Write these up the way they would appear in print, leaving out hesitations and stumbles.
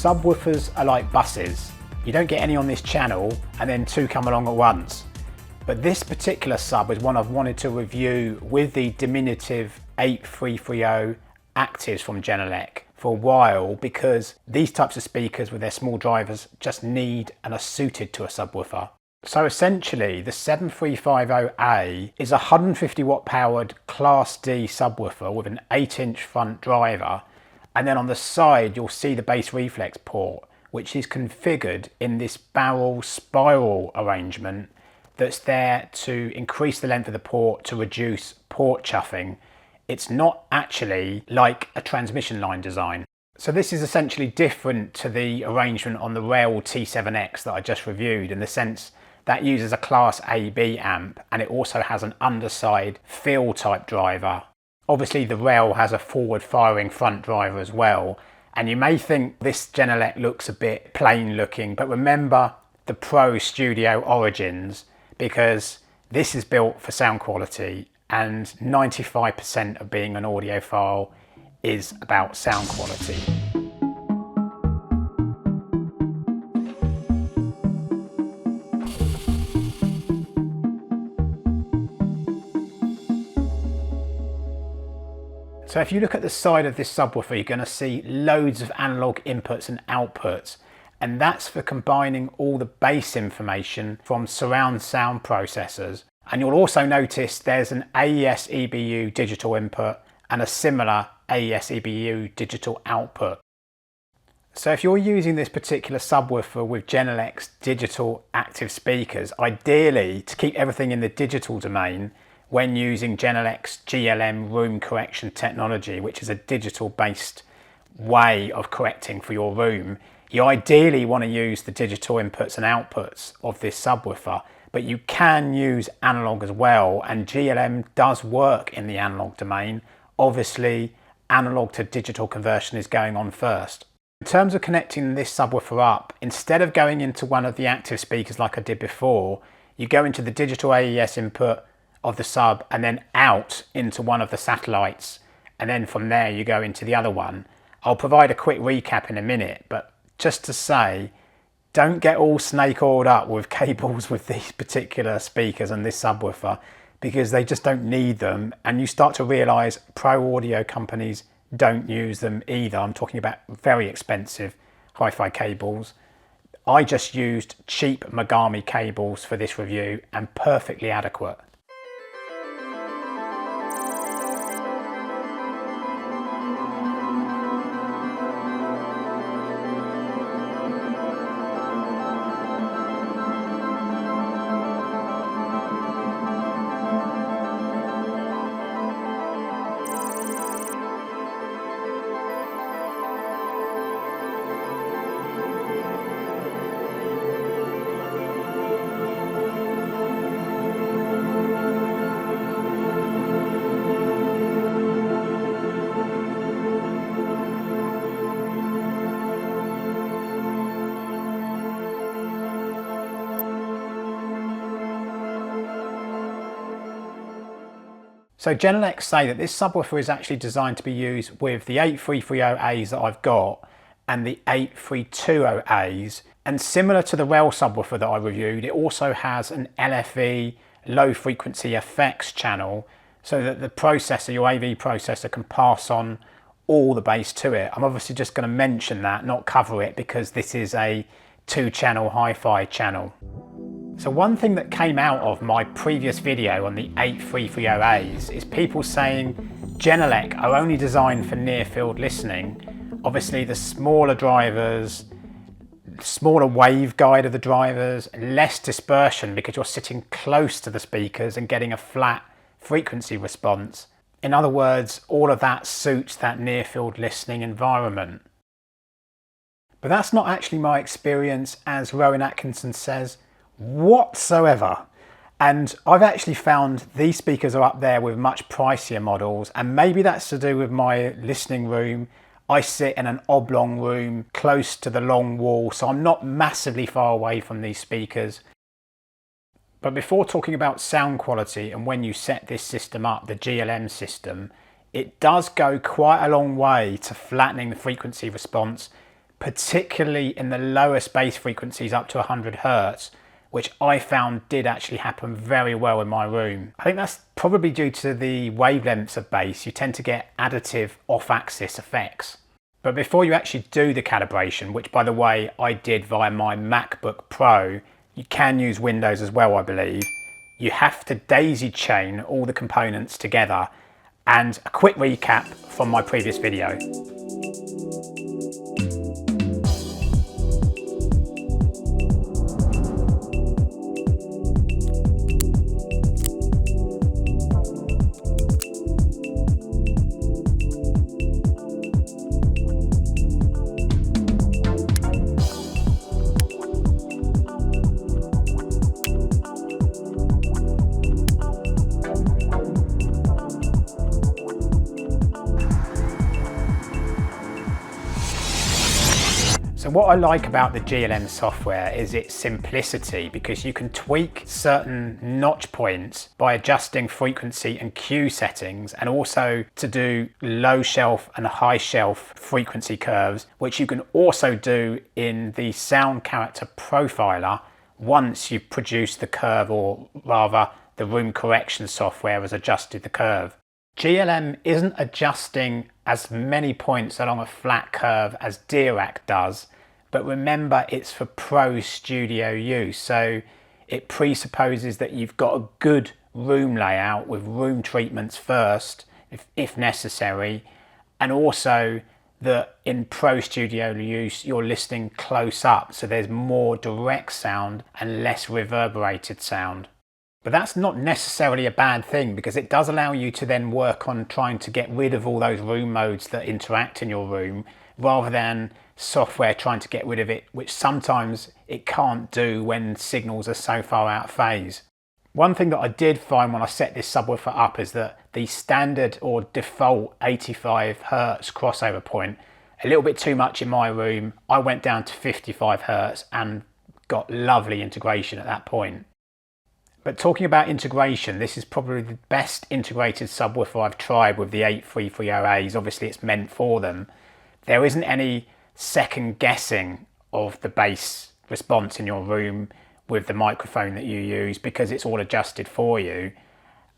Subwoofers are like buses. You don't get any on this channel and then two come along at once. But this particular sub is one I've wanted to review with the diminutive 7350 actives from Genelec for a while, because these types of speakers with their small drivers just need and are suited to a subwoofer. So essentially the 7350A is a 150 watt powered Class D subwoofer with an 8-inch front driver, and then on the side you'll see the bass reflex port, which is configured in this barrel spiral arrangement that's there to increase the length of the port to reduce port chuffing. It's not actually like a transmission line design. So this is essentially different to the arrangement on the REL T7X that I just reviewed, in the sense that uses a Class AB amp and it also has an underside fill type driver. Obviously the REL has a forward firing front driver as well, and you may think this Genelec looks a bit plain looking, but remember the Pro Studio origins, because this is built for sound quality, and 95% of being an audiophile is about sound quality. So if you look at the side of this subwoofer, you're going to see loads of analog inputs and outputs, and that's for combining all the bass information from surround sound processors. And you'll also notice there's an AES EBU digital input and a similar AES EBU digital output. So if you're using this particular subwoofer with Genelec's digital active speakers, ideally to keep everything in the digital domain, when using Genelec's GLM room correction technology, which is a digital based way of correcting for your room, you ideally want to use the digital inputs and outputs of this subwoofer, but you can use analog as well, and GLM does work in the analog domain. Obviously analog to digital conversion is going on first. In terms of connecting this subwoofer up, instead of going into one of the active speakers like I did before, you go into the digital AES input of the sub and then out into one of the satellites, and then from there you go into the other one. I'll provide a quick recap in a minute, but just to say, don't get all snake oiled up with cables with these particular speakers and this subwoofer, because they just don't need them, and you start to realise pro audio companies don't use them either. I'm talking about very expensive hi-fi cables. I just used cheap Megami cables for this review and perfectly adequate. So Genelec say that this subwoofer is actually designed to be used with the 8330As that I've got and the 8320As, and similar to the REL subwoofer that I reviewed, it also has an LFE low frequency effects channel, so that the processor, your AV processor, can pass on all the bass to it. I'm obviously just going to mention that, not cover it, because this is a 2-channel hi-fi channel. So one thing that came out of my previous video on the 8330As is people saying Genelec are only designed for near field listening. Obviously the smaller drivers, smaller waveguide of the drivers, less dispersion because you're sitting close to the speakers and getting a flat frequency response. In other words, all of that suits that near field listening environment. But that's not actually my experience, as Rowan Atkinson says, whatsoever. And I've actually found these speakers are up there with much pricier models, and maybe that's to do with my listening room. I sit in an oblong room close to the long wall, so I'm not massively far away from these speakers. But before talking about sound quality and when you set this system up, the GLM system, it does go quite a long way to flattening the frequency response particularly in the lowest bass frequencies up to 100 Hertz, which I found did actually happen very well in my room. I think that's probably due to the wavelengths of bass. You tend to get additive off-axis effects. But before you actually do the calibration, which by the way I did via my MacBook Pro, you can use Windows as well I believe, you have to daisy chain all the components together. And a quick recap from my previous video. So what I like about the GLM software is its simplicity, because you can tweak certain notch points by adjusting frequency and Q settings, and also to do low shelf and high shelf frequency curves, which you can also do in the sound character profiler once you've produced the curve, or rather the room correction software has adjusted the curve. GLM isn't adjusting as many points along a flat curve as Dirac does, but remember it's for pro studio use, so it presupposes that you've got a good room layout with room treatments first if necessary, and also that in pro studio use you're listening close up, so there's more direct sound and less reverberated sound. But that's not necessarily a bad thing, because it does allow you to then work on trying to get rid of all those room modes that interact in your room, rather than software trying to get rid of it, which sometimes it can't do when signals are so far out of phase. One thing that I did find when I set this subwoofer up is that the standard or default 85 Hertz crossover point, a little bit too much in my room. I went down to 55 Hertz and got lovely integration at that point. But talking about integration, this is probably the best integrated subwoofer I've tried with the 7350As. Obviously it's meant for them. There isn't any second guessing of the bass response in your room with the microphone that you use, because it's all adjusted for you.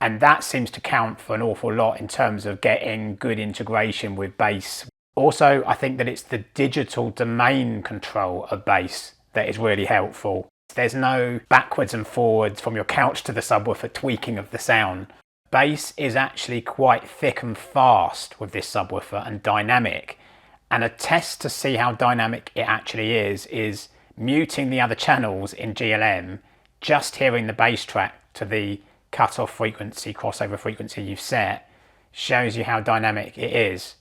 And that seems to count for an awful lot in terms of getting good integration with bass. Also, I think that it's the digital domain control of bass that is really helpful. There's no backwards and forwards from your couch to the subwoofer tweaking of the sound. Bass is actually quite thick and fast with this subwoofer, and dynamic. And a test to see how dynamic it actually is muting the other channels in GLM, just hearing the bass track to the cutoff frequency, crossover frequency you've set, shows you how dynamic it is.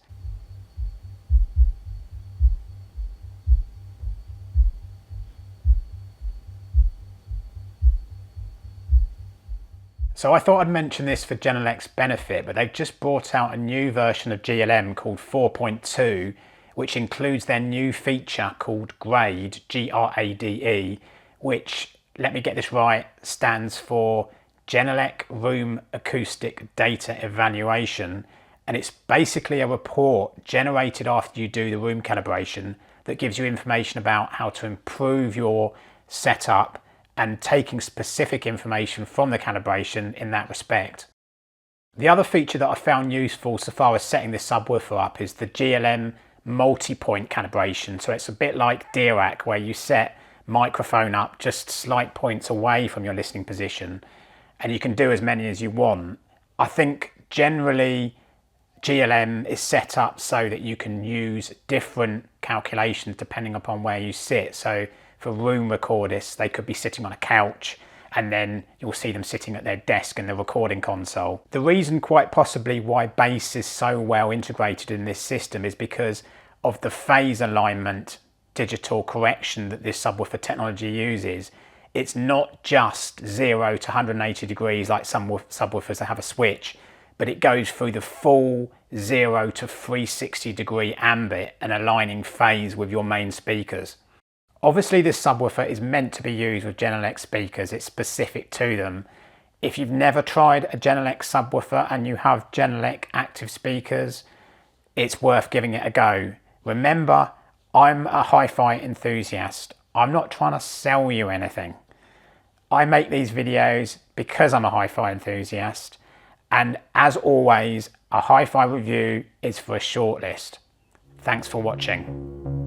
So I thought I'd mention this for Genelec's benefit, but they've just brought out a new version of GLM called 4.2, which includes their new feature called Grade, G-R-A-D-E, which, let me get this right, stands for Genelec Room Acoustic Data Evaluation. And it's basically a report generated after you do the room calibration that gives you information about how to improve your setup, and taking specific information from the calibration in that respect. The other feature that I found useful so far as setting this subwoofer up is the GLM multi-point calibration. So it's a bit like Dirac, where you set microphone up just slight points away from your listening position, and you can do as many as you want. I think generally GLM is set up so that you can use different calculations depending upon where you sit. So for room recordists, they could be sitting on a couch, and then you'll see them sitting at their desk in the recording console. The reason quite possibly why bass is so well integrated in this system is because of the phase alignment digital correction that this subwoofer technology uses. It's not just 0 to 180 degrees like some subwoofers that have a switch, but it goes through the full 0 to 360 degree ambit and aligning phase with your main speakers. Obviously this subwoofer is meant to be used with Genelec speakers, it's specific to them. If you've never tried a Genelec subwoofer and you have Genelec active speakers, it's worth giving it a go. Remember, I'm a hi-fi enthusiast. I'm not trying to sell you anything. I make these videos because I'm a hi-fi enthusiast, and as always, a hi-fi review is for a shortlist. Thanks for watching.